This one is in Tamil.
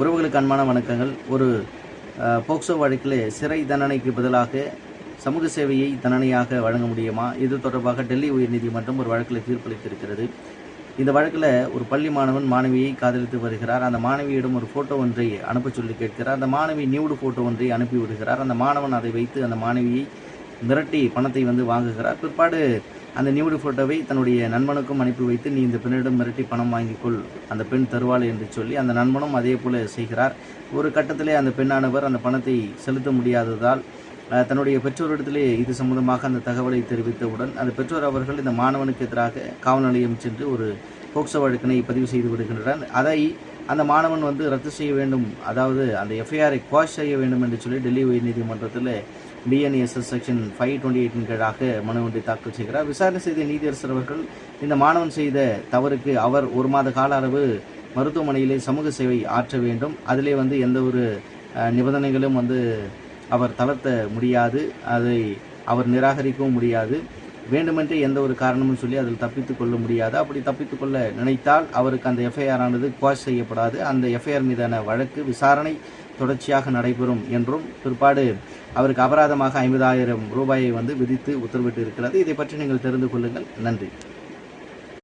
உறவுகளுக்கு அன்பான வணக்கங்கள். ஒரு போக்சோ வழக்கில் சிறை தண்டனைக்கு பதிலாக சமூக சேவையை தண்டனையாக வழங்க முடியுமா? இது தொடர்பாக டெல்லி உயர்நீதிமன்றம் ஒரு வழக்கில் தீர்ப்பளித்திருக்கிறது. இந்த வழக்கில் ஒரு பள்ளி மாணவன் மாணவியை காதலித்து வருகிறார். அந்த மாணவியிடம் ஒரு ஃபோட்டோ ஒன்றை அனுப்ப சொல்லி கேட்கிறார். அந்த மாணவி நியூடு ஃபோட்டோ ஒன்றை அனுப்பி விடுகிறார். அந்த மாணவன் அதை வைத்து அந்த மாணவியை மிரட்டி பணத்தை வாங்குகிறார். பிற்பாடு அந்த நியூடு ஃபோட்டோவை தன்னுடைய நண்பனுக்கும் அனுப்பி வைத்து, நீ இந்த பெண்ணிடம் மிரட்டி பணம் வாங்கிக்கொள், அந்த பெண் தருவாள் என்று சொல்லி அந்த நண்பனும் அதே போல செய்கிறார். ஒரு கட்டத்திலே அந்த பெண்ணானவர் அந்த பணத்தை செலுத்த முடியாததால் தன்னுடைய பெற்றோரிடத்திலே இது சம்பந்தமாக அந்த தகவலை தெரிவித்தவுடன் அந்த பெற்றோர் அவர்கள் இந்த மாணவனுக்கு எதிராக காவல் நிலையம் சென்று ஒரு போக்சோ வழக்கினை பதிவு செய்து விடுகின்றனர். அதை அந்த மாணவன் ரத்து செய்ய வேண்டும், அதாவது அந்த எஃப்ஐஆரை குவாஷ் செய்ய வேண்டும் என்று சொல்லி டெல்லி உயர்நீதிமன்றத்தில் BNSS செக்ஷன் 528 கீழாக மனு ஒன்றை தாக்கல் செய்கிறார். விசாரணை செய்த நீதியரசர் அவர்கள் இந்த மாணவன் செய்த தவறுக்கு அவர் 1 மாத கால அளவு மருத்துவமனையிலே சமூக சேவை ஆற்ற வேண்டும். அதிலே எந்த ஒரு நிபந்தனைகளும் அவர் தளர்த்த முடியாது, அதை அவர் நிராகரிக்கவும் முடியாது. வேண்டுமென்றே எந்த ஒரு காரணமும் சொல்லி அதில் தப்பித்து கொள்ள முடியாது. அப்படி தப்பித்து கொள்ள நினைத்தால் அவருக்கு அந்த எஃப்ஐஆர் ஆனது குவாஷ் செய்யப்படாது. அந்த எஃப்ஐஆர் மீதான வழக்கு விசாரணை தொடர்ச்சியாக நடைபெறும் என்றும் பிற்பாடு அவருக்கு அபராதமாக 50,000 ரூபாயை விதித்து உத்தரவிட்டு இருக்கிறது. இதை பற்றி நீங்கள் தெரிந்து கொள்ளுங்கள். நன்றி.